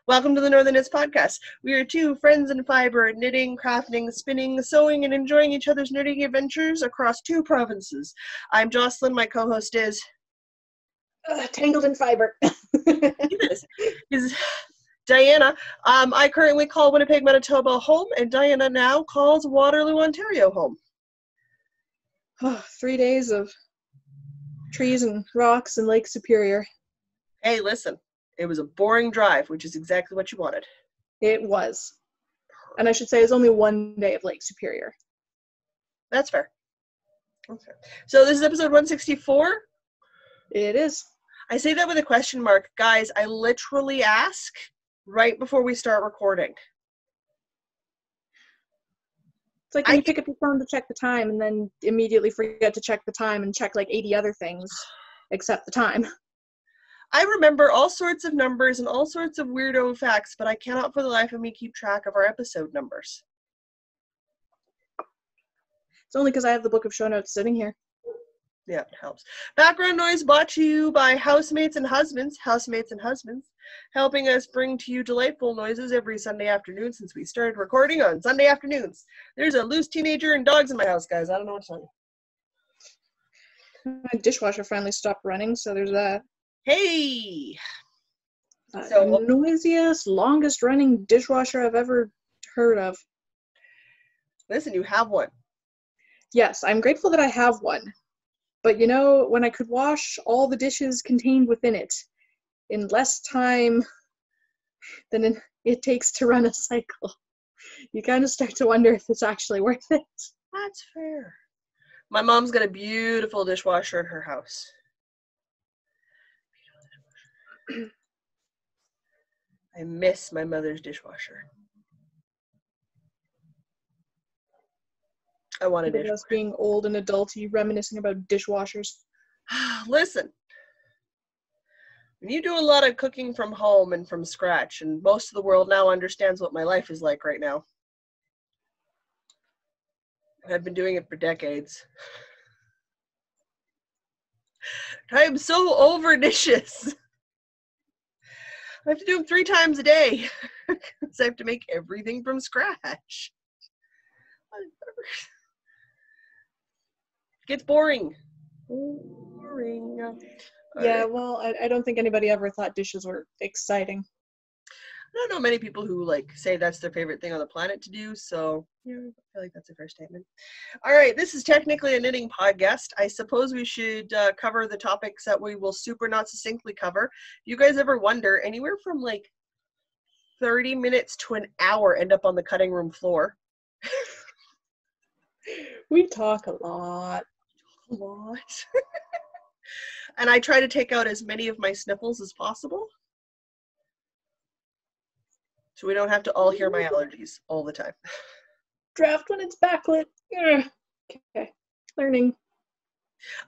Welcome to the Northern Knits Podcast. We are two friends in fiber, knitting, crafting, spinning, sewing, and enjoying each other's knitting adventures across two provinces. I'm Jocelyn. My co-host is... Tangled in fiber. is Diana. I currently call Winnipeg, Manitoba home, and Diana now calls Waterloo, Ontario home. 3 days of trees and rocks and Lake Superior. Hey, listen. It was a boring drive, which is exactly what you wanted. It was. And I should say it's only 1 day of Lake Superior. That's fair. Okay. So this is episode 164? It is. I say that with a question mark. Guys, I literally ask right before we start recording. It's like when you pick up your phone to check the time and then immediately forget to check the time and check like 80 other things except the time. I remember all sorts of numbers and all sorts of weirdo facts, but I cannot for the life of me keep track of our episode numbers. It's only because I have the book of show notes sitting here. Yeah, it helps. Background noise brought to you by Housemates and Husbands, helping us bring to you delightful noises every Sunday afternoon since we started recording on Sunday afternoons. There's a loose teenager and dogs in my house, guys. I don't know what to tell you. My dishwasher finally stopped running, so there's that. Hey! So noisiest, longest running dishwasher I've ever heard of. Listen, you have one. Yes, I'm grateful that I have one. But you know, when I could wash all the dishes contained within it in less time than it takes to run a cycle, you kind of start to wonder if it's actually worth it. That's fair. My mom's got a beautiful dishwasher in her house. I miss my mother's dishwasher. I want a dishwasher. Us being old and adulty, reminiscing about dishwashers. Listen, when you do a lot of cooking from home and from scratch, and most of the world now understands what my life is like right now. I've been doing it for decades. I'm so over dishes. I have to do them 3 times a day because I have to make everything from scratch. It gets boring. Boring. Yeah, well, I don't think anybody ever thought dishes were exciting. I don't know many people who like say that's their favorite thing on the planet to do, so yeah, I feel like that's a fair statement. All right, this is technically a knitting podcast. I suppose we should cover the topics that we will super not succinctly cover. You guys ever wonder, anywhere from like 30 minutes to an hour end up on the cutting room floor? We talk a lot. A lot. And I try to take out as many of my sniffles as possible, so we don't have to all hear my allergies all the time. Draft when it's backlit. Okay, learning.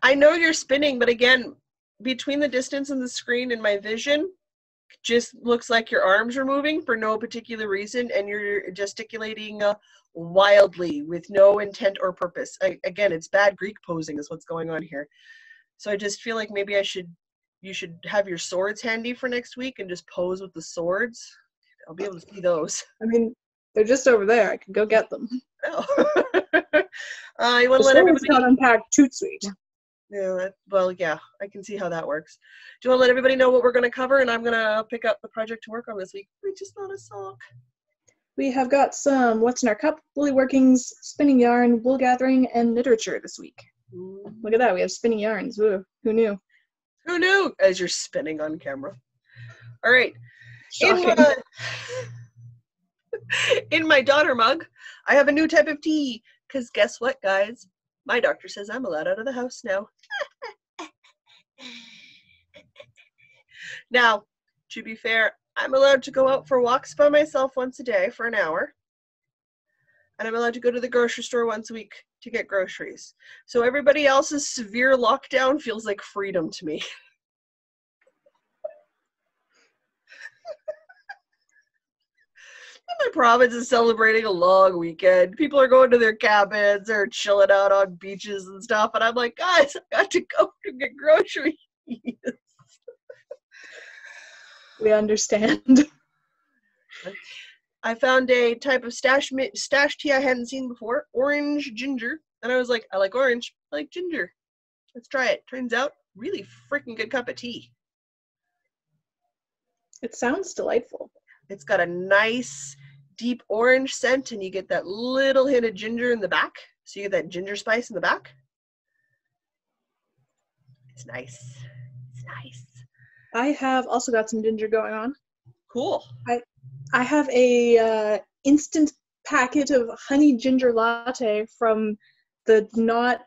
I know you're spinning, but again, between the distance and the screen and my vision, just looks like your arms are moving for no particular reason, and you're gesticulating wildly with no intent or purpose. Again, it's bad Greek posing is what's going on here. So I just feel like maybe you should have your swords handy for next week and just pose with the swords. I'll be able to see those. I mean, they're just over there. I can go get them. Oh. You want to let everybody not unpacked toot sweet. Yeah, well, yeah, I can see how that works. Do you want to let everybody know what we're going to cover? And I'm going to pick up the project to work on this week, which is not a sock. We have got some What's in Our Cup, Woolly Workings, spinning yarn, wool gathering, and literature this week. Look at that, we have spinning yarns. Woo, who knew? Who knew? As you're spinning on camera. All right. In my daughter mug, I have a new type of tea. Because guess what, guys? My doctor says I'm allowed out of the house now. Now, to be fair, I'm allowed to go out for walks by myself once a day for an hour. And I'm allowed to go to the grocery store once a week to get groceries. So everybody else's severe lockdown feels like freedom to me. My province is celebrating a long weekend. People are going to their cabins, they're chilling out on beaches and stuff, and I'm like, guys, I got to go to get groceries. We understand. I found a type of stash tea I hadn't seen before, orange ginger. And I was like, I like orange, I like ginger. Let's try it. Turns out, really freaking good cup of tea. It sounds delightful. It's got a nice, deep orange scent, and you get that little hint of ginger in the back. So you get that ginger spice in the back. It's nice. It's nice. I have also got some ginger going on. Cool. I have a instant packet of honey ginger latte from the not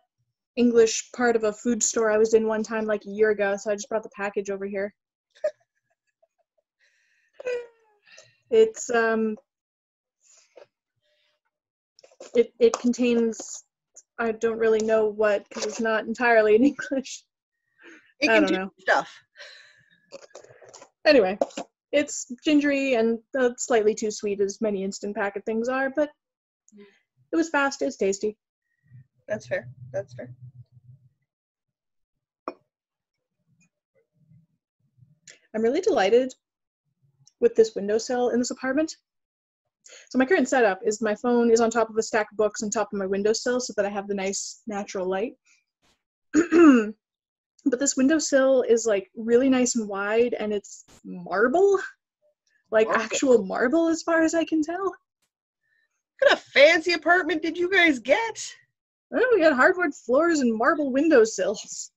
English part of a food store I was in one time like a year ago, so I just brought the package over here. It's it contains, I don't really know what, because it's not entirely in English. It I don't contains know. stuff. Anyway, it's gingery and slightly too sweet, as many instant packet things are, but it was fast, it's tasty. That's fair. That's fair. I'm really delighted with this windowsill in this apartment. So my current setup is my phone is on top of a stack of books on top of my windowsill so that I have the nice natural light. But this windowsill is like really nice and wide, and it's marble, like actual marble as far as I can tell. What kind of fancy apartment did you guys get? Oh, we got hardwood floors and marble windowsills.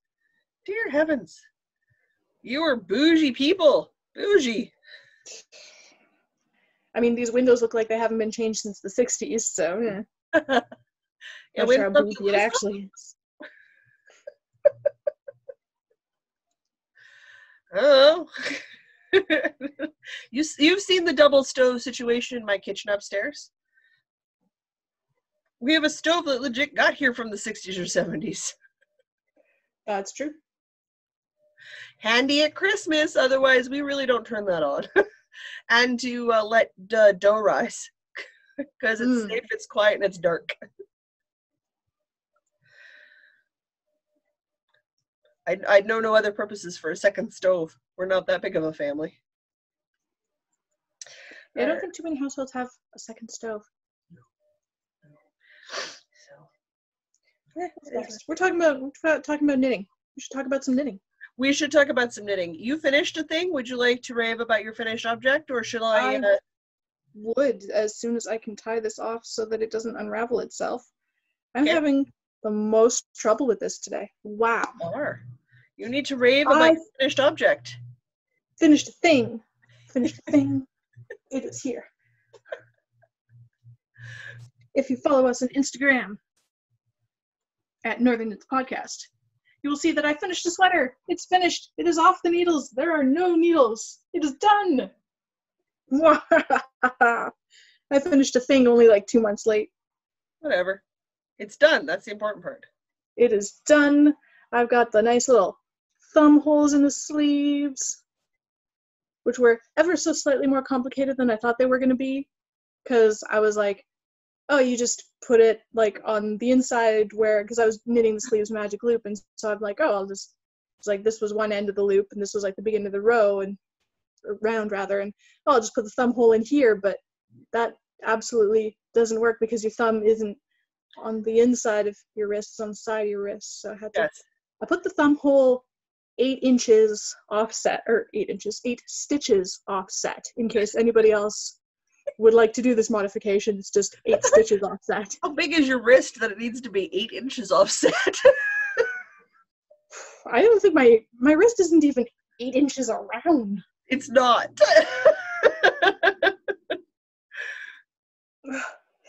Dear heavens. You are bougie people. Bougie. I mean, these windows look like they haven't been changed since the 60s, so yeah. Yeah, Not sure how bougie it actually is. Oh. You've seen the double stove situation in my kitchen upstairs? We have a stove that legit got here from the 60s or 70s. That's true. Handy at Christmas, otherwise we really don't turn that on. And to let dough rise, because it's safe, it's quiet, and it's dark. I'd know no other purposes for a second stove. We're not that big of a family. Yeah, I don't think too many households have a second stove. No. So, yeah, we're talking about knitting. We should talk about some knitting. We should talk about some knitting. You finished a thing. Would you like to rave about your finished object, or should I? Would, as soon as I can tie this off so that it doesn't unravel itself. I'm having the most trouble with this today. Wow. You need to rave about your finished object. Finished a thing. Finished a thing. It is here. If you follow us on Instagram at Northern Knits Podcast, you will see that I finished a sweater. It's finished. It is off the needles. There are no needles. It is done. I finished a thing only like 2 months late. Whatever. It's done. That's the important part. It is done. I've got the nice little thumb holes in the sleeves, which were ever so slightly more complicated than I thought they were going to be, because I was like, oh, you just put it like on the inside where, because I was knitting the sleeves magic loop, and so I'm like, oh, I'll just, it's like this was one end of the loop and this was like the beginning of the row, and or round rather, and oh, I'll just put the thumb hole in here, but that absolutely doesn't work because your thumb isn't on the inside of your wrist, it's on the side of your wrist. So I had to, I put the thumb hole 8 inches offset, or 8 stitches offset, in case anybody else would like to do this modification. It's just 8 stitches offset. How big is your wrist that it needs to be 8 inches offset? I don't think my wrist isn't even 8 inches around. It's not.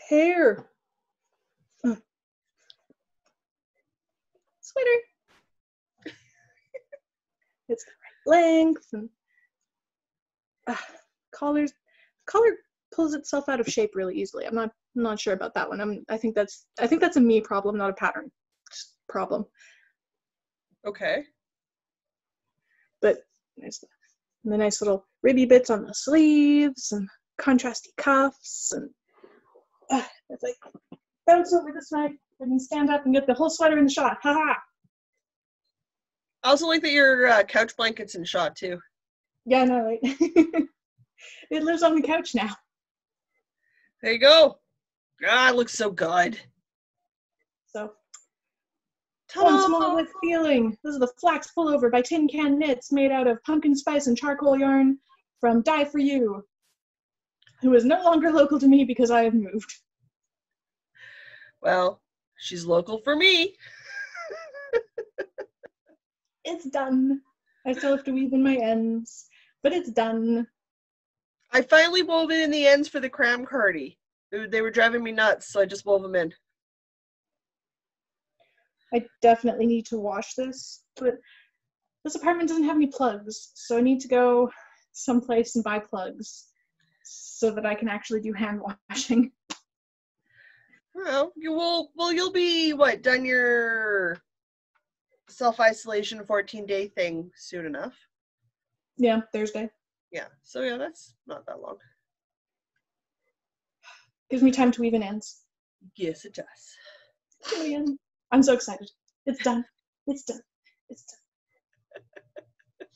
Hair. Sweater. It's the right length, and collar pulls itself out of shape really easily. I'm not sure about that one. I think that's a me problem, not a pattern problem. Okay. But the nice little ribby bits on the sleeves and contrasty cuffs, and it's like bounce over this way and then stand up and get the whole sweater in the shot. Ha ha. I also like that your couch blanket's in shot too. Yeah, no, right. It lives on the couch now. There you go. Ah, it looks so good. So, Ta-da! once more with feeling. This is the Flax Pullover by Tin Can Knits, made out of pumpkin spice and charcoal yarn from Dye For You, who is no longer local to me because I have moved. Well, she's local for me. It's done. I still have to weave in my ends, but it's done. I finally wove in the ends for the cram cardi. They were driving me nuts, so I just wove them in. I definitely need to wash this, but this apartment doesn't have any plugs, so I need to go someplace and buy plugs so that I can actually do hand washing. Well, you'll be, what, done your self-isolation 14-day thing soon enough. Yeah, Thursday. Yeah, so yeah, that's not that long. Gives me time to weave in ends. Yes, it does. Brilliant. I'm so excited. It's done. It's done. It's done.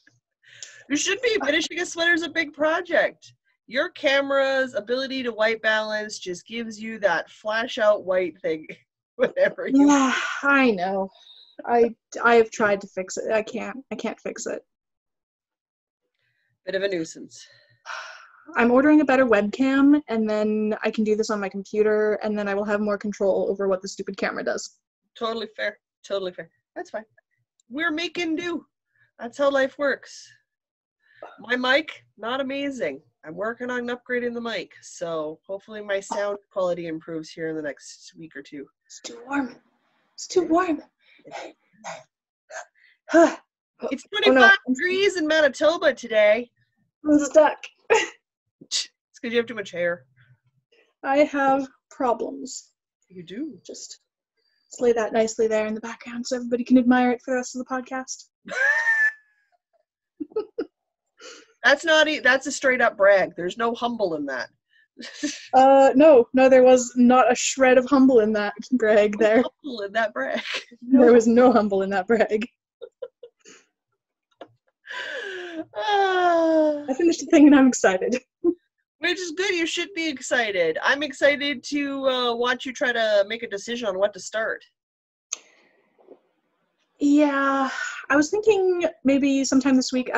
You should be. Finishing a sweater is a big project. Your camera's ability to white balance just gives you that flash out white thing whenever you. Yeah, I know. I have tried to fix it. I can't fix it. Bit of a nuisance. I'm ordering a better webcam, and then I can do this on my computer, and then I will have more control over what the stupid camera does. Totally fair. Totally fair. That's fine. We're making do. That's how life works. My mic, not amazing. I'm working on upgrading the mic, so hopefully my sound quality improves here in the next week or two. It's too warm. It's too warm. It's 25 degrees in Manitoba today. I'm stuck. It's because you have too much hair. I have problems. You do. Just lay that nicely there in the background so everybody can admire it for the rest of the podcast. That's a straight up brag. There's no humble in that. No, there was not a shred of humble in that brag there. Humble in that brag. No. There was no humble in that brag. I finished the thing and I'm excited. Which is good. You should be excited. I'm excited to watch you try to make a decision on what to start. Yeah, I was thinking maybe sometime this week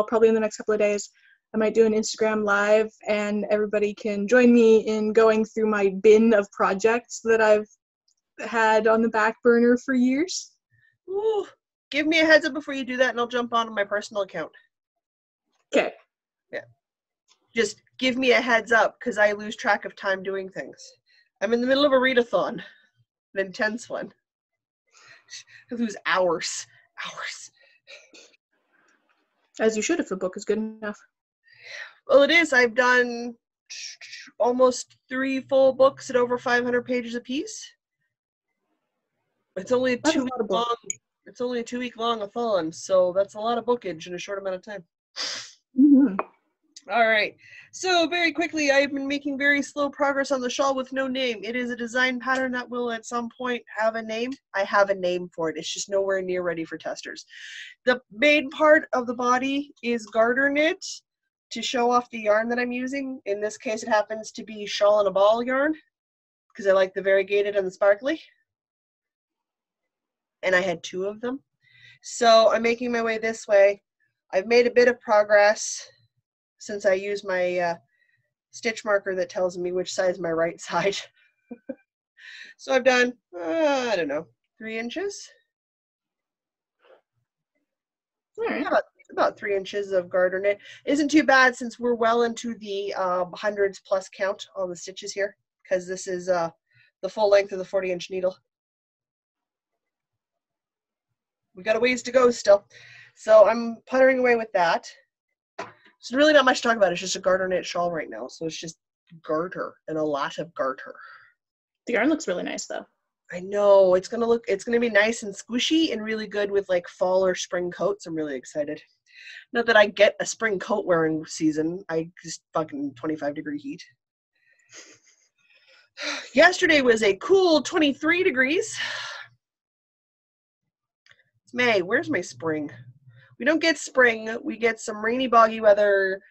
probably in the next couple of days, I might do an Instagram live and everybody can join me in going through my bin of projects that I've had on the back burner for years. Ooh, give me a heads up before you do that and I'll jump on my personal account. Okay. Yeah. Just give me a heads up because I lose track of time doing things. I'm in the middle of a readathon, an intense one. I lose hours. As you should if the book is good enough. Well, it is. I've done almost 3 full books at over 500 pages apiece. It's only a 2 week long. It's only a 2 week long a-thon, so that's a lot of bookage in a short amount of time. Mm-hmm. All right. So very quickly, I've been making very slow progress on the shawl with no name. It is a design pattern that will at some point have a name. I have a name for it. It's just nowhere near ready for testers. The main part of the body is garter knit to show off the yarn that I'm using. In this case, it happens to be shawl and a ball yarn because I like the variegated and the sparkly. And I had 2 of them. So I'm making my way this way. I've made a bit of progress since I use my stitch marker that tells me which side is my right side. So I've done, I don't know, 3 inches? All right. About 3 inches of garter knit. Isn't too bad since we're well into the hundreds plus count on the stitches here, because this is the full length of the 40-inch needle. We got a ways to go still. So I'm puttering away with that. So really not much to talk about. It's just a garter knit shawl right now. So it's just garter and a lot of garter. The yarn looks really nice though. I know. It's gonna be nice and squishy and really good with like fall or spring coats. I'm really excited. Not that I get a spring coat wearing season. I just fucking 25-degree heat. Yesterday was a cool 23 degrees. It's May. Where's my spring? We don't get spring. We get some rainy, boggy weather,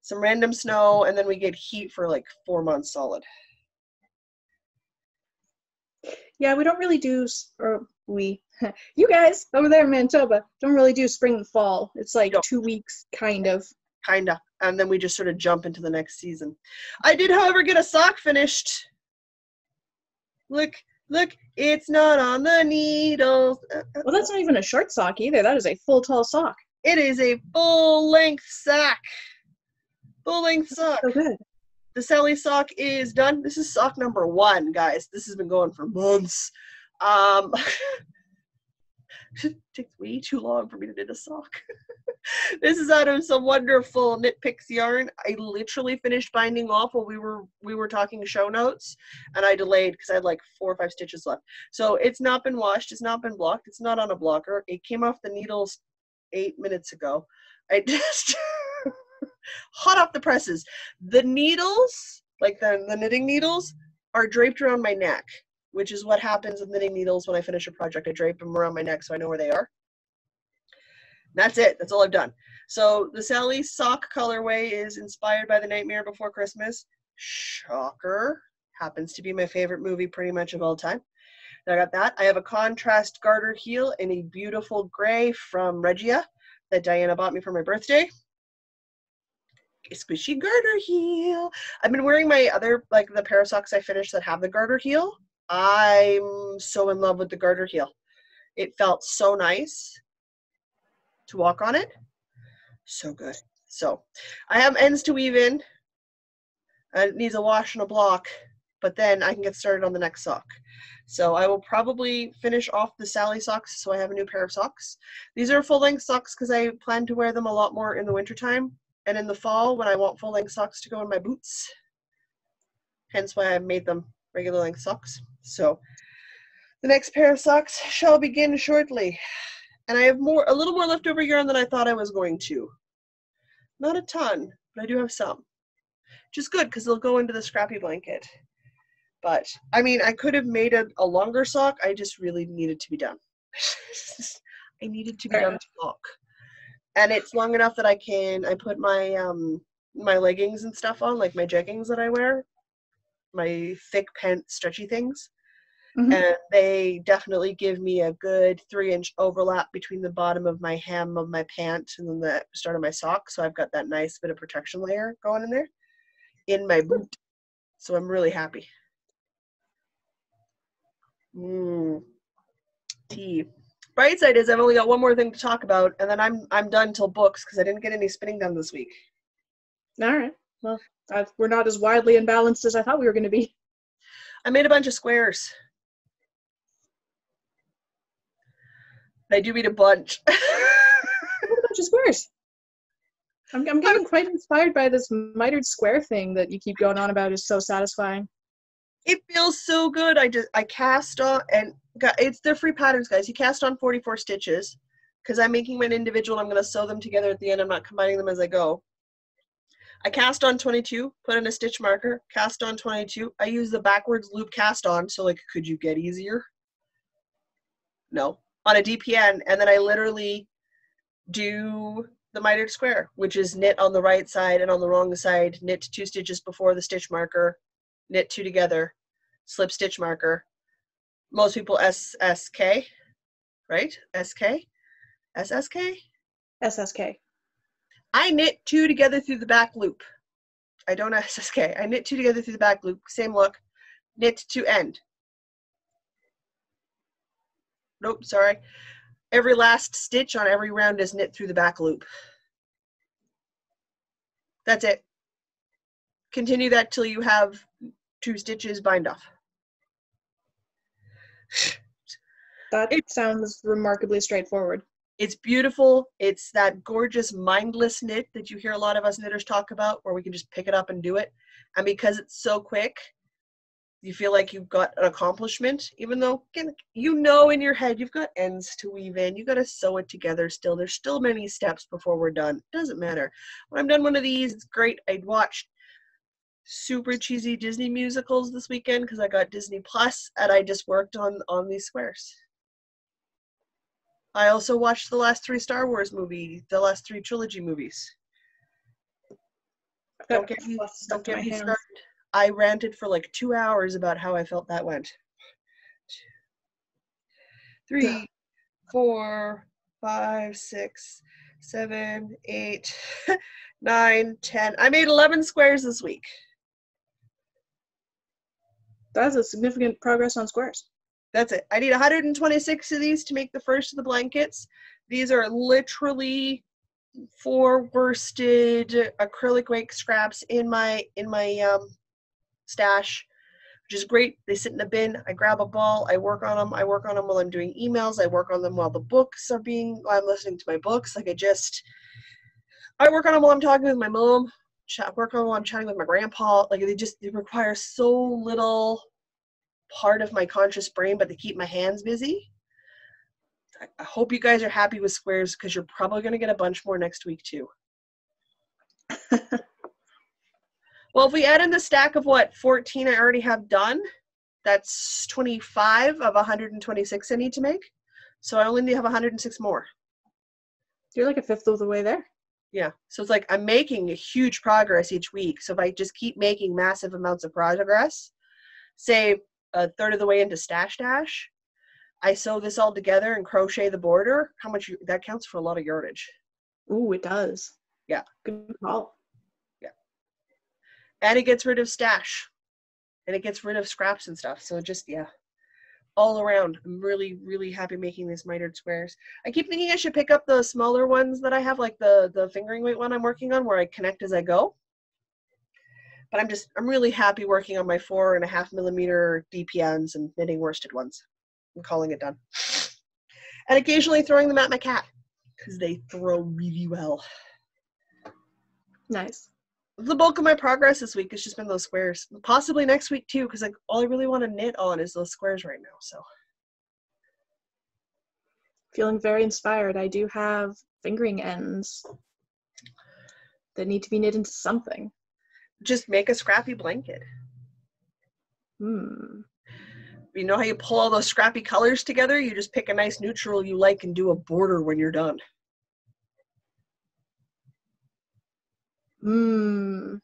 some random snow, and then we get heat for like 4 months solid. Yeah, we don't really do, you guys over there in Manitoba don't really do spring and fall. It's like 2 weeks, kind of. Kinda. And then we just sort of jump into the next season. I did, however, get a sock finished. Look, it's not on the needles. Well, that's not even a short sock either. That is a full, tall sock. It is a full-length sock. Full-length sock. So good. The Sally sock is done. This is sock number 1, guys. This has been going for months. It takes way too long for me to knit a sock. This is out of some wonderful Knit Picks yarn. I literally finished binding off while we were talking show notes, and I delayed because I had like 4 or 5 stitches left. So it's not been washed. It's not been blocked. It's not on a blocker. It came off the needles 8 minutes ago. I just hot off the presses. The needles, like the knitting needles, are draped around my neck, which is what happens with knitting needles when I finish a project. I drape them around my neck so I know where they are. That's it. That's all I've done. So the Sally sock colorway is inspired by The Nightmare Before Christmas. Shocker. Happens to be my favorite movie pretty much of all time. I got that. I have a contrast garter heel in a beautiful gray from Regia that Diana bought me for my birthday. A squishy garter heel. I've been wearing my other, like the pair of socks I finished that have the garter heel. I'm so in love with the garter heel. It felt so nice to walk on it. So good. So I have ends to weave in. It needs a wash and a block, but then I can get started on the next sock. So I will probably finish off the Sally socks so I have a new pair of socks. These are full-length socks because I plan to wear them a lot more in the wintertime and in the fall when I want full-length socks to go in my boots. Hence why I made them regular length socks. So the next pair of socks shall begin shortly. And I have a little more leftover yarn than I thought I was going to. Not a ton, but I do have some. Which is good because they'll go into the scrappy blanket. But, I mean, I could have made a longer sock. I just really needed to be done. I needed to be done to walk. And it's long enough that I put my my leggings and stuff on, like my jeggings that I wear. My thick pant stretchy things. Mm-hmm. And they definitely give me a good 3-inch overlap between the bottom of my hem of my pant and then the start of my sock. So I've got that nice bit of protection layer going in there in my boot. So I'm really happy. Tea. Bright side is I've only got one more thing to talk about, and then I'm done till books because I didn't get any spinning done this week. All right. Well, we're not as widely imbalanced as I thought we were going to be. I made a bunch of squares. I do eat a bunch. A bunch of squares. I'm getting quite inspired by this mitered square thing that you keep going on about. Is so satisfying. It feels so good. I cast on, and they're free patterns, guys. You cast on 44 stitches because I'm making mine individual. I'm going to sew them together at the end. I'm not combining them as I go. I cast on 22, put in a stitch marker, cast on 22. I use the backwards loop cast on, so like, could you get easier? No. On a DPN, and then I literally do the mitered square, which is knit on the right side and on the wrong side, knit 2 stitches before the stitch marker, knit 2 together, slip stitch marker. Most people SSK, right? SK? SSK? SSK. I knit 2 together through the back loop. I don't SSK. I knit 2 together through the back loop. Same look. Knit to end. Nope, sorry. Every last stitch on every round is knit through the back loop. That's it. Continue that till you have 2 stitches bind off. That sounds remarkably straightforward. It's beautiful. It's that gorgeous mindless knit that you hear a lot of us knitters talk about, where we can just pick it up and do it. And because it's so quick, you feel like you've got an accomplishment, even though, again, you know in your head you've got ends to weave in. You've got to sew it together still. There's still many steps before we're done. It doesn't matter. When I'm done one of these, it's great. I'd watched super cheesy Disney musicals this weekend because I got Disney Plus, and I just worked on these squares. I also watched the last 3 Star Wars movies, the last 3 trilogy movies. Don't get me stuck to my hands. started. I ranted for like 2 hours about how I felt that went. 3, 4, 5, 6, 7, 8, 9, 10. I made 11 squares this week. That's a significant progress on squares. That's it. I need 126 of these to make the first of the blankets. These are literally 4 worsted acrylic wake scraps in my stash, which is great. They sit in a bin. I grab a ball. I work on them. I work on them while I'm doing emails. I work on them while I'm listening to my books. I work on them while I'm talking with my mom. Work on them while I'm chatting with my grandpa. They require so little part of my conscious brain, but they keep my hands busy. I hope you guys are happy with squares, because you're probably going to get a bunch more next week too. Well, if we add in the stack of 14 I already have done, that's 25 of 126 I need to make. So I only need to have 106 more. You're like a fifth of the way there. Yeah. So it's like I'm making a huge progress each week. So if I just keep making massive amounts of progress, say a third of the way into Stash Dash, I sew this all together and crochet the border. That counts for a lot of yardage. Ooh, it does. Yeah. Good call. Yeah. And it gets rid of stash. And it gets rid of scraps and stuff. So just, yeah. All around, I'm really, really happy making these mitered squares. I keep thinking I should pick up the smaller ones that I have, like the fingering weight one I'm working on, where I connect as I go. But I'm really happy working on my 4.5 millimeter DPNs and knitting worsted ones. I'm calling it done. And occasionally throwing them at my cat, because they throw really well. Nice. The bulk of my progress this week has just been those squares. Possibly next week too, because all I really want to knit on is those squares right now. So, feeling very inspired. I do have fingering ends that need to be knit into something. Just make a scrappy blanket. You know how you pull all those scrappy colors together? You just pick a nice neutral you like and do a border when you're done. You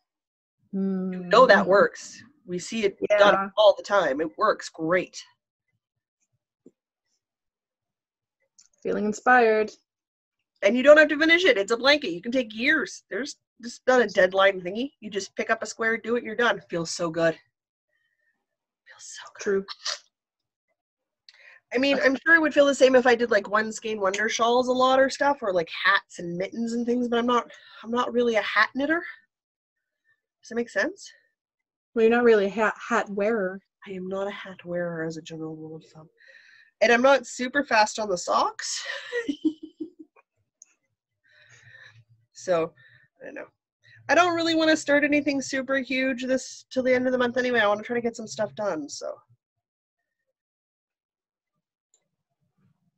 know that works. We see it done all the time. It works great. Feeling inspired. And you don't have to finish it. It's a blanket. You can take years. There's just not a deadline thingy. You just pick up a square, do it, you're done. Feels so good. Feels so good. True. I mean, I'm sure it would feel the same if I did like One Skein Wonder shawls a lot or stuff, or like hats and mittens and things, but I'm not really a hat knitter. Does that make sense? Well, you're not really a hat wearer. I am not a hat wearer as a general rule of thumb. And I'm not super fast on the socks. So, I don't know. I don't really want to start anything super huge till the end of the month anyway. I want to try to get some stuff done, so.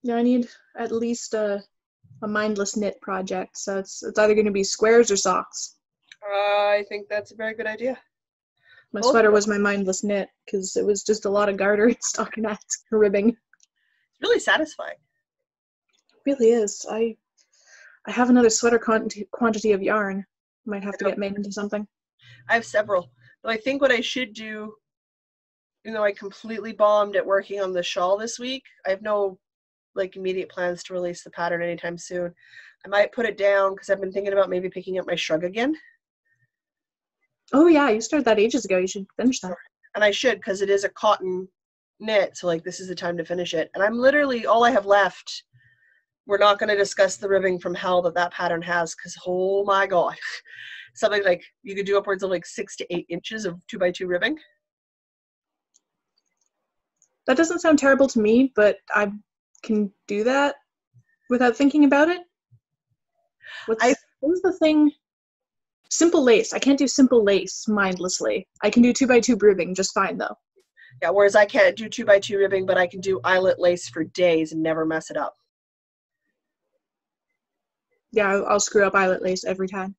Yeah, I need at least a mindless knit project. So it's either going to be squares or socks. I think that's a very good idea. My sweater was my mindless knit because it was just a lot of garter and stockinette ribbing. It's really satisfying. It really is. I have another sweater quantity of yarn. Might have to get made into something. I have several. But I think what I should do, even though I completely bombed at working on the shawl this week, I have no immediate plans to release the pattern anytime soon. I might put it down because I've been thinking about maybe picking up my shrug again. Oh yeah, you started that ages ago. You should finish that. And I should, because it is a cotton knit, so this is the time to finish it. And I'm literally, all I have left, we're not going to discuss the ribbing from hell that pattern has, because oh my god. Something like, you could do upwards of 6 to 8 inches of 2x2 ribbing. That doesn't sound terrible to me, but I can do that without thinking about it. What was the thing? Simple lace. I can't do simple lace mindlessly. I can do 2x2 ribbing just fine though. Yeah, whereas I can't do 2x2 ribbing, but I can do eyelet lace for days and never mess it up. Yeah, I'll screw up eyelet lace every time.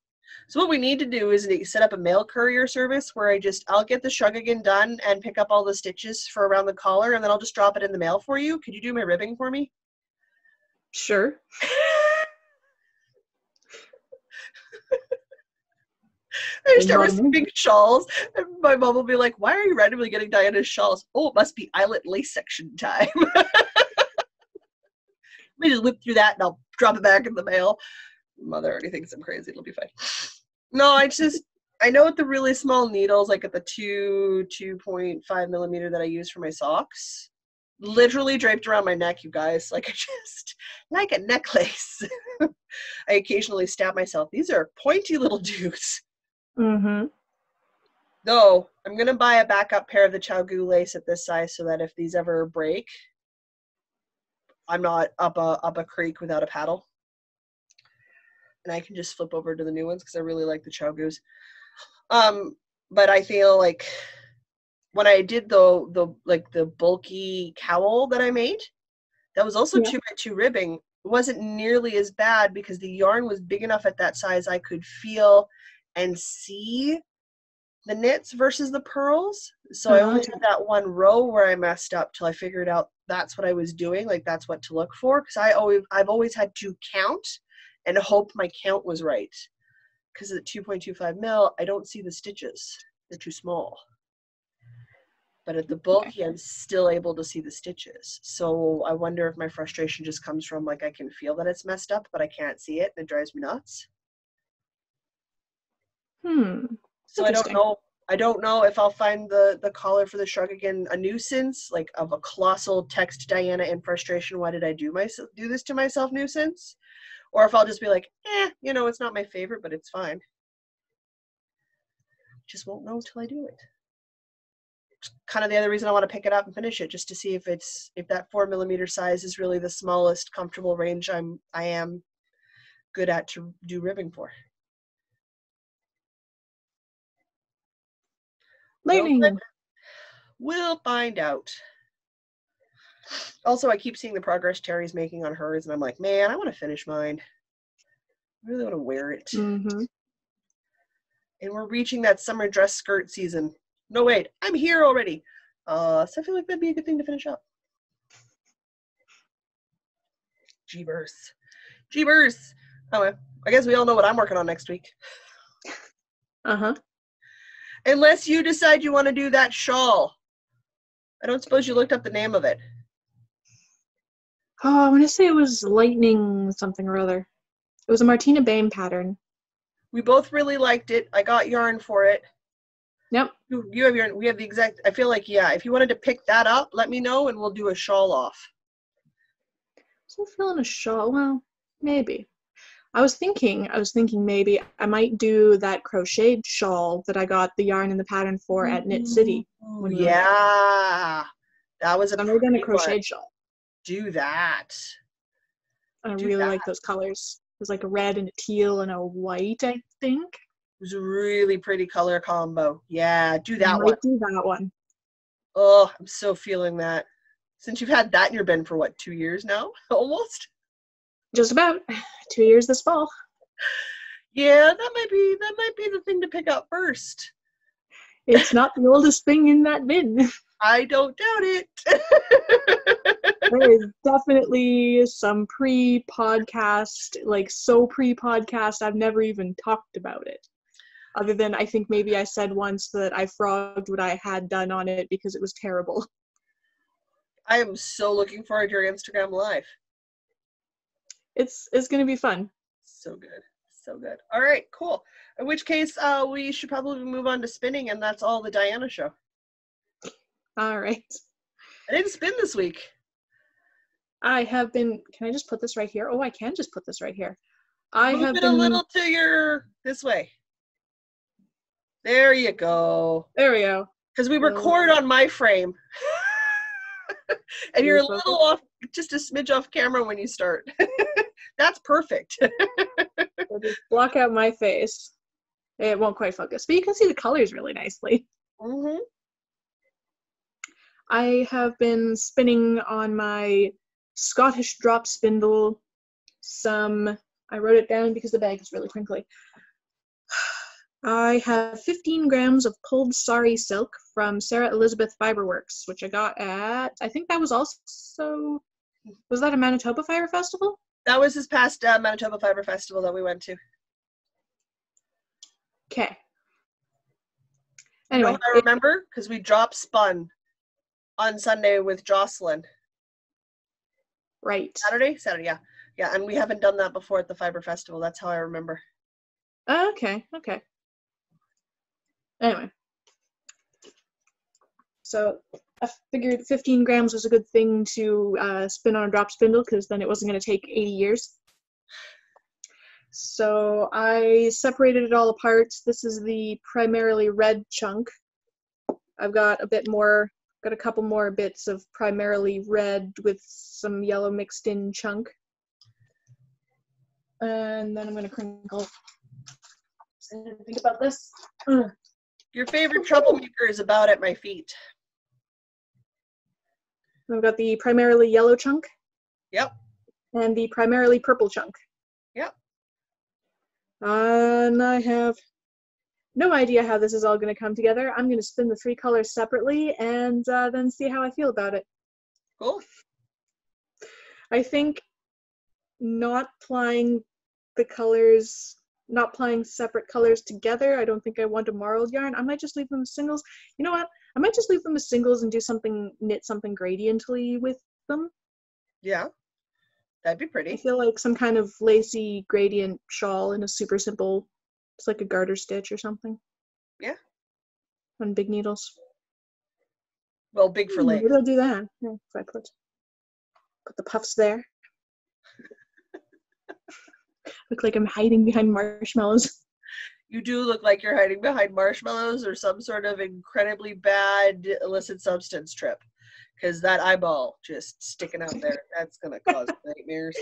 So what we need to do is set up a mail courier service where I'll get the shrug again done and pick up all the stitches for around the collar, and then I'll just drop it in the mail for you. Could you do my ribbing for me? Sure. I start receiving shawls, and my mom will be like, "Why are you randomly getting Diana's shawls?" "Oh, it must be eyelet lace section time." Let me just whip through that, and I'll drop it back in the mail. Mother already thinks I'm crazy. It'll be fine. No, I know with the really small needles, like at the 2.5 millimeter that I use for my socks, literally draped around my neck, you guys, like like a necklace. I occasionally stab myself. These are pointy little dudes. Mm-hmm. Though, I'm going to buy a backup pair of the ChiaoGoo lace at this size so that if these ever break, I'm not up a creek without a paddle. And I can just flip over to the new ones because I really like the ChiaoGoos. But I feel like when I did the bulky cowl that I made, that was also 2x2 ribbing. It wasn't nearly as bad because the yarn was big enough at that size I could feel and see the knits versus the pearls. So I only had that one row where I messed up till I figured out that's what I was doing, like that's what to look for. Because I've always had to count and hope my count was right. Because at 2.25 mil, I don't see the stitches. They're too small. But at the bulky, I'm still able to see the stitches. So I wonder if my frustration just comes from, like, I can feel that it's messed up, but I can't see it, and it drives me nuts. So I don't know. I don't know if I'll find the collar for the shrug again a nuisance, like of a colossal text Diana in frustration, why did I do this to myself nuisance? Or if I'll just be like, it's not my favorite, but it's fine. Just won't know till I do it. It's kind of the other reason I want to pick it up and finish it, just to see if that 4 millimeter size is really the smallest comfortable range I am good at to do ribbing for. Lightning. We'll find out. Also, I keep seeing the progress Terry's making on hers, and I'm like, man, I want to finish mine. I really want to wear it. Mm-hmm. And we're reaching that summer dress skirt season. No, wait, I'm here already. So I feel like that'd be a good thing to finish up. Jeebers. Oh, I guess we all know what I'm working on next week. Uh-huh. Unless you decide you want to do that shawl. I don't suppose you looked up the name of it. Oh, I want to say it was Lightning something or other. It was a Martina Bain pattern. We both really liked it. I got yarn for it. Yep. You have yarn. We have the exact, I feel like, if you wanted to pick that up, let me know and we'll do a shawl off. So feeling a shawl, well, maybe. I was thinking maybe I might do that crocheted shawl that I got the yarn and the pattern for at Knit City. Yeah. That was a crocheted shawl. Do that. I really like those colors. There's like a red and a teal and a white, I think. It was a really pretty color combo. Yeah, do that one. Do that one. Oh, I'm so feeling that. Since you've had that in your bin for what, 2 years now? Almost? Just about 2 years this fall. Yeah, that might be the thing to pick up first. It's not the oldest thing in that bin. I don't doubt it. There is definitely some pre-podcast, like so pre-podcast, I've never even talked about it. Other than I think maybe I said once that I frogged what I had done on it because it was terrible. I am so looking forward to your Instagram Live. It's going to be fun. So good. So good. All right, cool. In which case, we should probably move on to spinning, and that's all the Diana show. All right. I didn't spin this week. I have been, can I just put this right here? Oh, I can just put this right here. Move it a little to this way. There you go. There we go. Because we record on my frame. And you're a little off, just a smidge off camera when you start. That's perfect. I'll just block out my face. It won't quite focus, but you can see the colors really nicely. Mm-hmm. I have been spinning on my Scottish drop spindle I wrote it down because the bag is really crinkly. I have 15 grams of pulled sari silk from Sarah Elizabeth Fiberworks, which I got at, I think that was also, was that a Manitoba Fiber Festival? That was this past Manitoba Fiber Festival that we went to. Okay. You know Anyway, how I remember? Because we drop spun on Sunday with Jocelyn. right. Saturday, yeah. Yeah, and we haven't done that before at the Fiber Festival. That's how I remember. Okay. Anyway. So I figured 15 grams was a good thing to spin on a drop spindle because then it wasn't going to take 80 years. So I separated it all apart. This is the primarily red chunk. I've got a couple more bits of primarily red with some yellow mixed in chunk. And then I'm going to crinkle. Think about this. Your favorite troublemaker is about at my feet. I've got the primarily yellow chunk. Yep. And the primarily purple chunk. Yep. And I have no idea how this is all going to come together. I'm going to spin the 3 colors separately and then see how I feel about it. Cool. I think not applying separate colors together, I don't think I want a marled yarn. I might just leave them as singles. You know what? I might just leave them as singles and knit something gradiently with them. Yeah, that'd be pretty. I feel like some kind of lacy gradient shawl in a super simple, it's like a garter stitch or something. Yeah. On big needles. Well, big for legs. Maybe I'll do that. Yeah, if I put the puffs there. Look like I'm hiding behind marshmallows. You do look like you're hiding behind marshmallows or some sort of incredibly bad illicit substance trip. Because that eyeball just sticking out there, that's going to cause nightmares.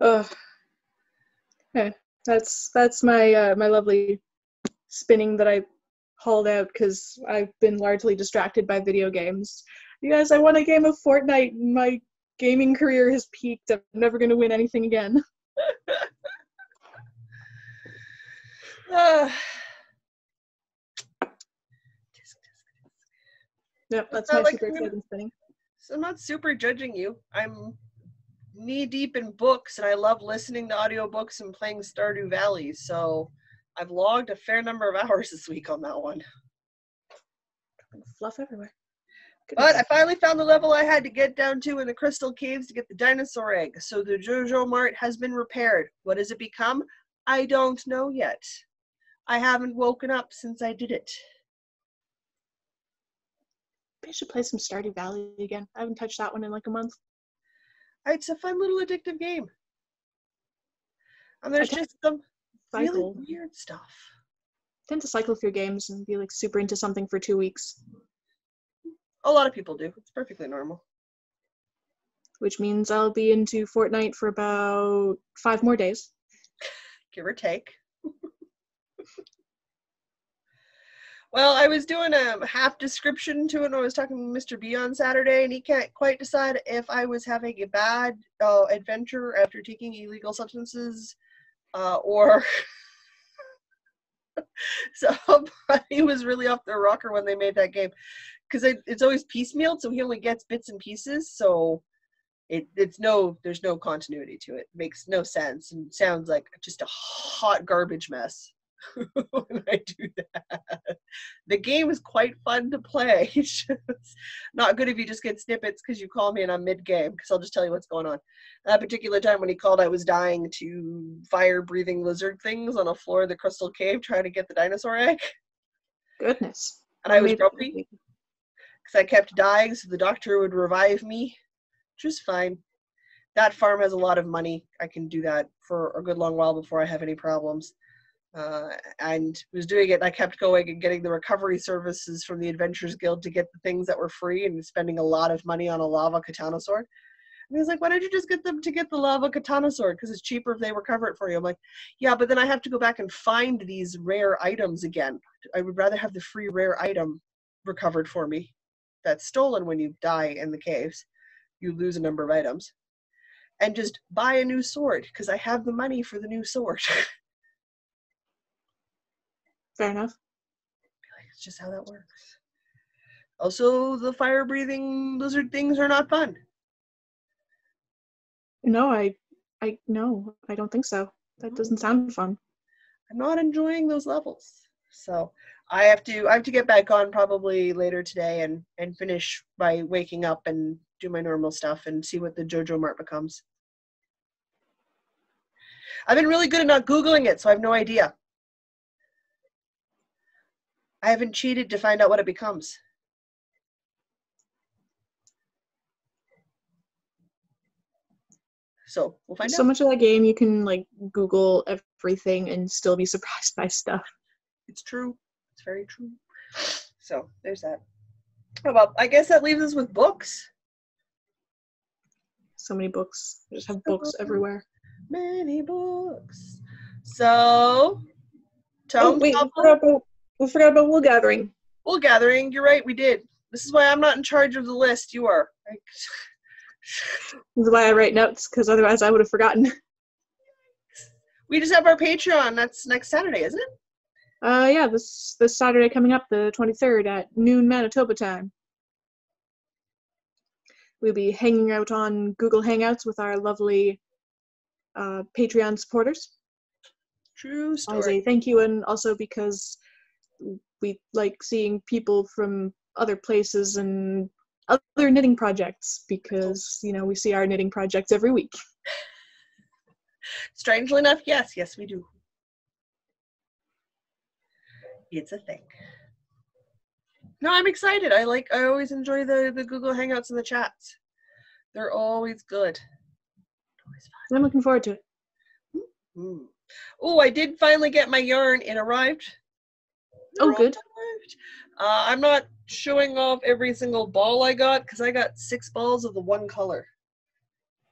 Okay. That's my my lovely spinning that I hauled out because I've been largely distracted by video games. You guys, I won a game of Fortnite. My gaming career has peaked. I'm never going to win anything again. Yep, that's my super exciting spinning. So I'm not super judging you. I'm knee deep in books and I love listening to audiobooks and playing Stardew Valley. So I've logged a fair number of hours this week on that one. Fluff everywhere. Goodness. But I finally found the level I had to get down to in the Crystal Caves to get the dinosaur egg. So the Jojo Mart has been repaired. What has it become? I don't know yet. I haven't woken up since I did it. I should play some Stardew Valley again. I haven't touched that one in like a month. It's a fun little addictive game. And there's just some really weird stuff. I tend to cycle through games and be like super into something for 2 weeks. A lot of people do. It's perfectly normal. Which means I'll be into Fortnite for about 5 more days. Give or take. Well, I was doing a half description to it when I was talking to Mr. B on Saturday, and he can't quite decide if I was having a bad adventure after taking illegal substances or... So he was really off their rocker when they made that game. Because it's always piecemealed, so he only gets bits and pieces, so there's no continuity to it. It makes no sense and sounds like just a hot garbage mess when I do that. The game is quite fun to play. It's just not good if you just get snippets because you call me and I'm mid-game, because I'll just tell you what's going on. That particular time when he called, I was dying to fire-breathing lizard things on a floor of the Crystal Cave trying to get the dinosaur egg. Goodness. And I was grumpy because I kept dying, so the doctor would revive me, which is fine. That farm has a lot of money. I can do that for a good long while before I have any problems. And was doing it, and I kept going and getting the recovery services from the Adventurers Guild to get the things that were free and spending a lot of money on a lava katana sword. And he was like, why don't you just get them to get the lava katana sword? Because it's cheaper if they recover it for you. I'm like, yeah, but then I have to go back and find these rare items again. I would rather have the free rare item recovered for me. That's stolen when you die in the caves. You lose a number of items. And just buy a new sword, because I have the money for the new sword. Fair enough. It's just how that works. Also, the fire-breathing lizard things are not fun. No, I don't think so. That doesn't sound fun. I'm not enjoying those levels. So I have to get back on probably later today and finish by waking up and do my normal stuff and see what the JoJo Mart becomes. I've been really good at not Googling it, so I have no idea. I haven't cheated to find out what it becomes. So we'll find out. So much of that game, you can like Google everything and still be surprised by stuff. It's true. It's very true. So there's that. Oh, well, I guess that leaves us with books. So many books. I just have books everywhere. Many books. So, oh wait, we forgot about Wool Gathering. Wool Gathering. You're right. We did. This is why I'm not in charge of the list. You are. This is why I write notes, because otherwise I would have forgotten. We just have our Patreon. That's next Saturday, isn't it? Yeah, this Saturday coming up, the 23rd at noon Manitoba time. We'll be hanging out on Google Hangouts with our lovely Patreon supporters. True story. As a thank you, and also because we like seeing people from other places and other knitting projects, because, you know, we see our knitting projects every week. Strangely enough, yes, we do. It's a thing. No, I'm excited. I always enjoy the Google Hangouts and the chats. They're always good. Always fun. I'm looking forward to it. Mm. Oh, I did finally get my yarn. It arrived. Oh, good. I'm not showing off every single ball I got because I got 6 balls of the one color.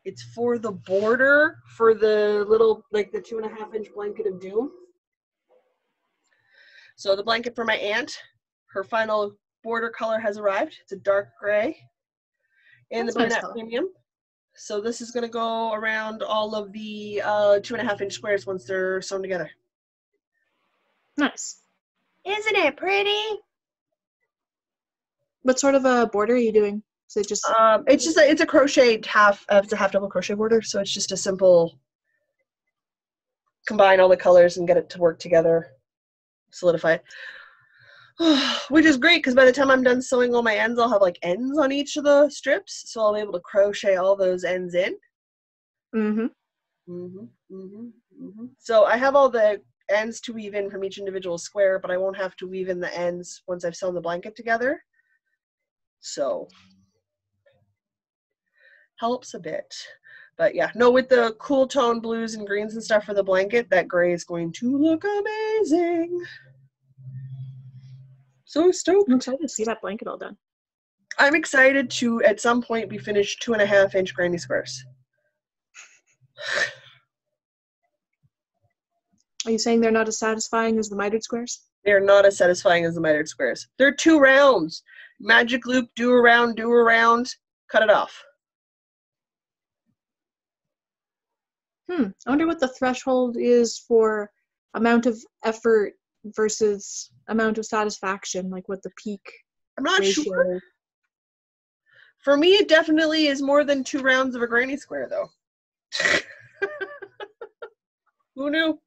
It's for the border for the little, like the 2.5-inch blanket of doom. So the blanket for my aunt, her final border color has arrived. It's a dark gray in the Bernat Premium. So this is going to go around all of the 2.5-inch squares once they're sewn together. Nice. Isn't it pretty? What sort of a border are you doing? Is it just? It's a crocheted half. It's a half double crochet border, so it's just a simple combine all the colors and get it to work together, solidify it. Which is great because by the time I'm done sewing all my ends, I'll have like ends on each of the strips, so I'll be able to crochet all those ends in. So I have all the ends to weave in from each individual square, but I won't have to weave in the ends once I've sewn the blanket together. So helps a bit. But yeah, no, with the cool tone blues and greens and stuff for the blanket, that gray is going to look amazing. So stoked. I'm excited to see that blanket all done. I'm excited to, at some point, be finished 2.5-inch granny squares. Are you saying they're not as satisfying as the mitered squares? They're not as satisfying as the mitered squares. They're 2 rounds. Magic loop, do around, cut it off. I wonder what the threshold is for amount of effort versus amount of satisfaction, like what the peak I'm not ratio sure. For me, it definitely is more than 2 rounds of a granny square, though. Who knew?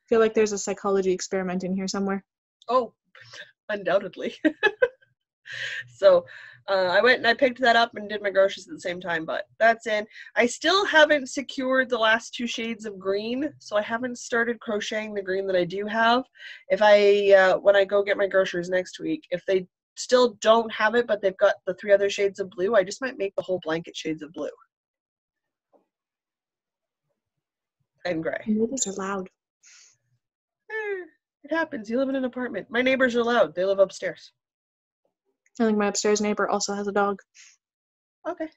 Feel like there's a psychology experiment in here somewhere. Oh, undoubtedly. So I went and I picked that up and did my groceries at the same time, but that's in. I still haven't secured the last 2 shades of green, so I haven't started crocheting the green that I do have. If I, when I go get my groceries next week, if they still don't have it, but they've got the 3 other shades of blue, I just might make the whole blanket shades of blue. And gray. Neighbors are loud. It happens. You live in an apartment. My neighbors are loud. They live upstairs. I think my upstairs neighbor also has a dog. Okay.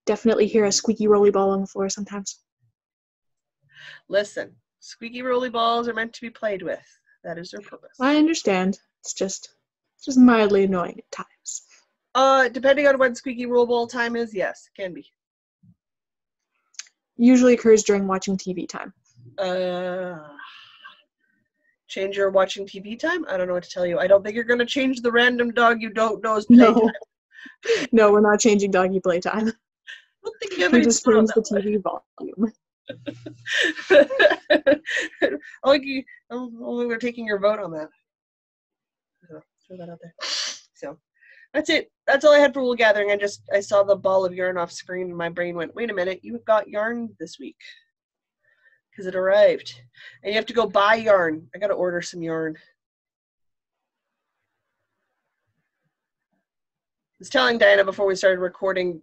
Definitely hear a squeaky rolly ball on the floor sometimes. Listen, squeaky rolly balls are meant to be played with. That is their purpose. I understand. It's just mildly annoying at times. Depending on when squeaky roll ball time is, yes, it can be. Usually occurs during watching TV time. Change your watching TV time? I don't know what to tell you. I don't think you're going to change the random dog you don't know's playtime. No, we're not changing doggy playtime. I don't think you have We any just fun on change the that one. TV volume. We're taking your vote on that. So, throw that out there. So that's it. That's all I had for Wool Gathering. I saw the ball of yarn off screen and my brain went, wait a minute, you got yarn this week. Because it arrived. And you have to go buy yarn. I got to order some yarn. I was telling Diana before we started recording,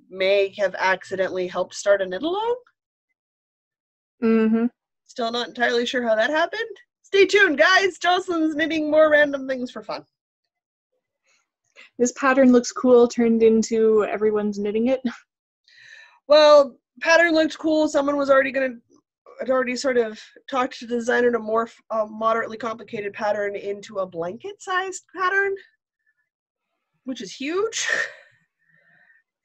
May have accidentally helped start a knit-along. Mm-hmm. Still not entirely sure how that happened. Stay tuned, guys. Jocelyn's knitting more random things for fun. This pattern looks cool, turned into everyone's knitting it. Well, pattern looked cool. Someone was had already sort of talked to the designer to morph a moderately complicated pattern into a blanket-sized pattern, which is huge.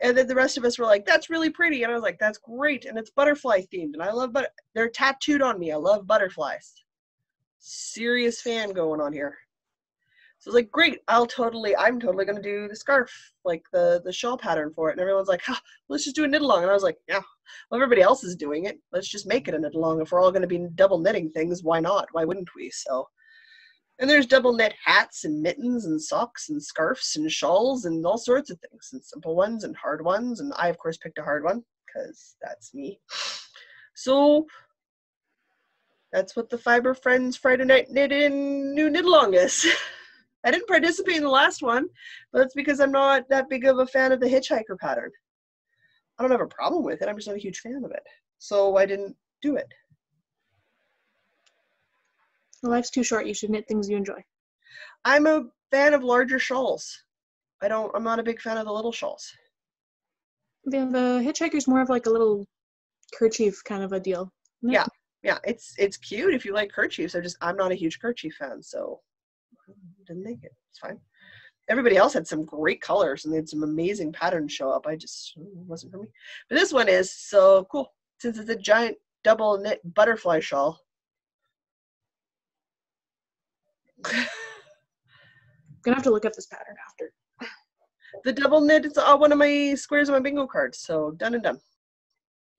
And then the rest of us were like, that's really pretty. And I was like, that's great. And it's butterfly themed. And I love they're tattooed on me. I love butterflies. Serious fan going on here. So I was like, great. I'm totally going to do the scarf, like the shawl pattern for it. And everyone's like, let's just do a knit along. And I was like, yeah, well, everybody else is doing it. Let's just make it a knit along. If we're all going to be double knitting things, why not? Why wouldn't we? So. And there's double knit hats and mittens and socks and scarves and shawls and all sorts of things, and simple ones and hard ones. And I, of course, picked a hard one because that's me. So that's what the Fiber Friends Friday Night Knit-In New Knit-Along is. I didn't participate in the last one, but that's because I'm not that big of a fan of the hitchhiker pattern. I don't have a problem with it. I'm just not a huge fan of it. So I didn't do it. Life's too short. You should knit things you enjoy. I'm a fan of larger shawls. I'm not a big fan of the little shawls. The hitchhiker's more of like a little kerchief kind of a deal. Yeah. It's cute if you like kerchiefs. I'm not a huge kerchief fan, so I didn't make it. It's fine. Everybody else had some great colors and they had some amazing patterns show up. It wasn't for me. But this one is so cool since it's a giant double knit butterfly shawl. I'm gonna have to look up this pattern after. The double knit is one of my squares on my bingo card, so done and done.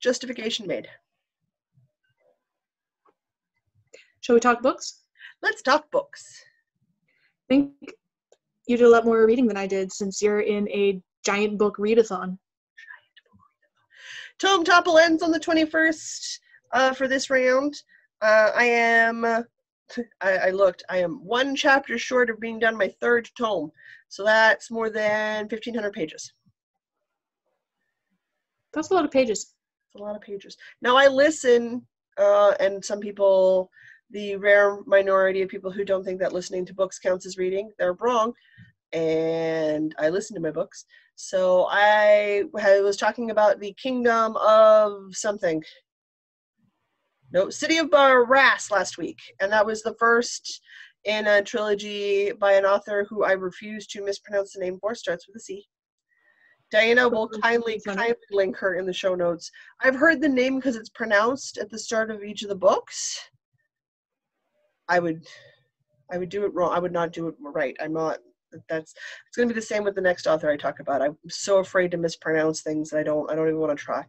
Justification made. Shall we talk books? Let's talk books. I think you did a lot more reading than I did since you're in a giant book readathon. Tome Topple ends on the 21st for this round. I looked. I am one chapter short of being done my third tome. So that's more than 1,500 pages. That's a lot of pages. It's a lot of pages. Now I listen, and some people, the rare minority of people who don't think that listening to books counts as reading, they're wrong. And I listen to my books. So I was talking about the Kingdom of something. No, City of Brass last week, and that was the first in a trilogy by an author who I refuse to mispronounce the name for. Starts with a C. Diana will kindly link her in the show notes. I've heard the name because it's pronounced at the start of each of the books. I would do it wrong. I would not do it right. I'm not. It's going to be the same with the next author I talk about. I'm so afraid to mispronounce things that I don't even want to try.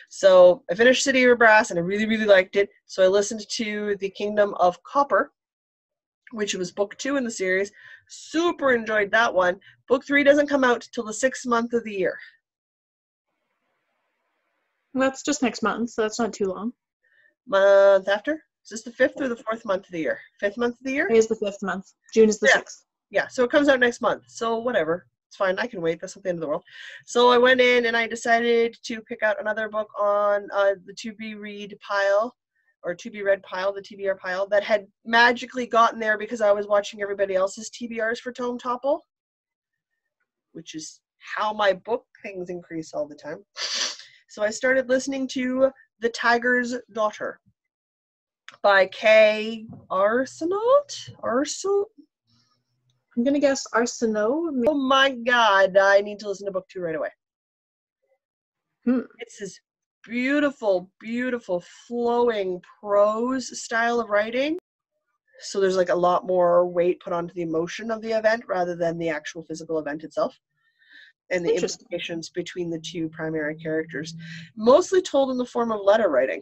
So I finished City of Brass and I really, really liked it. So I listened to The Kingdom of Copper, which was book 2 in the series. Super enjoyed that one. Book 3 doesn't come out till the 6th month of the year. Well, that's just next month, so that's not too long. Month after? Is this the 5th or the 4th month of the year? 5th month of the year? May is the 5th month. June is the 6th. Yeah, so it comes out next month. So whatever. It's fine. I can wait. That's not the end of the world. So I went in and I decided to pick out another book on the to-be-read pile, or to-be-read pile, the TBR pile, that had magically gotten there because I was watching everybody else's TBRs for Tome Topple, which is how my book things increase all the time. So I started listening to The Tiger's Daughter by Kay Arsenault? I'm going to guess Arsenault. Oh my God, I need to listen to book 2 right away. It's this beautiful, beautiful, flowing prose style of writing. So there's like a lot more weight put onto the emotion of the event rather than the actual physical event itself. And the implications between the two primary characters. Mostly told in the form of letter writing.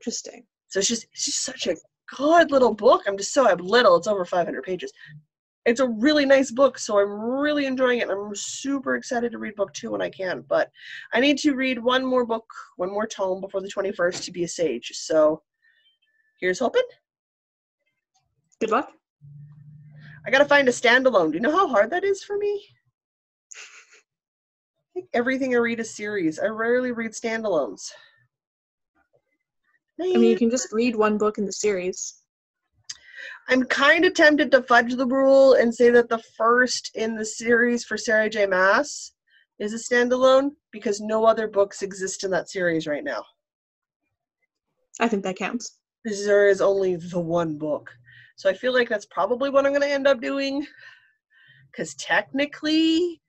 Interesting. So it's just such a good little book. I'm little. It's over 500 pages. It's a really nice book, so I'm really enjoying it. I'm super excited to read book 2 when I can, but I need to read one more tome before the 21st to be a sage. So here's hoping. Good luck. I gotta find a standalone. Do you know how hard that is for me? I think everything I read is series. I rarely read standalones. I mean, you can just read one book in the series. I'm kind of tempted to fudge the rule and say that the first in the series for Sarah J. Maas is a standalone because no other books exist in that series right now. I think that counts. There is only the one book. So I feel like that's probably what I'm going to end up doing because technically,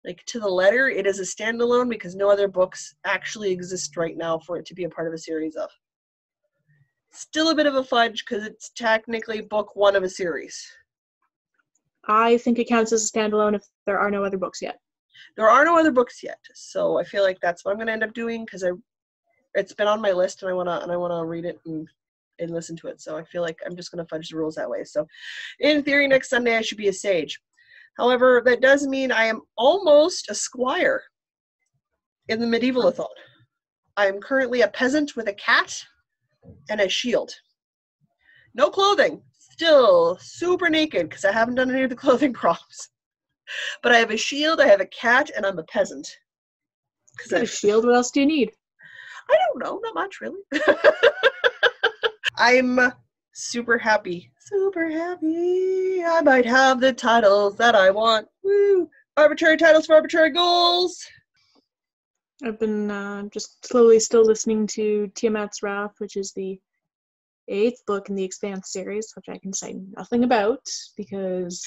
like to the letter, it is a standalone because no other books actually exist right now for it to be a part of a series of. Still a bit of a fudge because it's technically book 1 of a series. I think it counts as a standalone if there are no other books yet. There are no other books yet, so I feel like that's what I'm going to end up doing because it's been on my list and I want to read it and listen to it. So I feel like I'm just going to fudge the rules that way. So in theory, next Sunday I should be a sage. However, that does mean I am almost a squire in the Medievalathon. I am currently a peasant with a cat and a shield. No clothing. Still super naked because I haven't done any of the clothing props. But I have a shield, I have a cat, and I'm a peasant. Got a shield, what else do you need? I don't know, not much really. I'm super happy. Super happy. I might have the titles that I want. Woo! Arbitrary titles for arbitrary goals. I've been just slowly still listening to Tiamat's Wrath, which is the 8th book in the Expanse series, which I can say nothing about because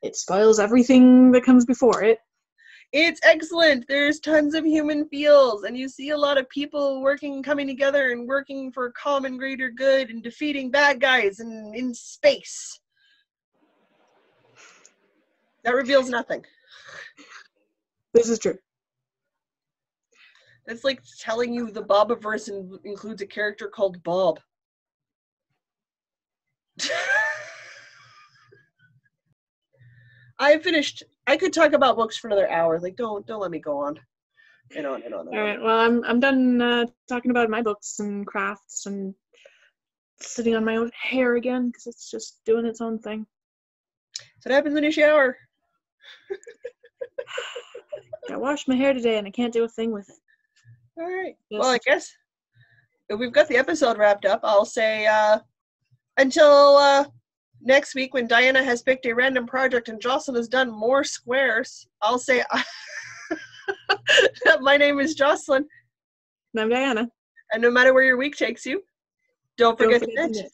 it spoils everything that comes before it. It's excellent. There's tons of human feels, and you see a lot of people coming together and working for common greater good and defeating bad guys in space. That reveals nothing. This is true. It's like telling you the Bobiverse includes a character called Bob. I finished. I could talk about books for another hour. Like, don't let me go on. And on. All right. Well, I'm done talking about my books and crafts and sitting on my own hair again because it's just doing its own thing. So what happens when you shower? I washed my hair today and I can't do a thing with it. All right. Well, I guess if we've got the episode wrapped up, I'll say until next week when Diana has picked a random project and Jocelyn has done more squares, I'll say my name is Jocelyn. And I'm Diana. And no matter where your week takes you, don't forget to knit.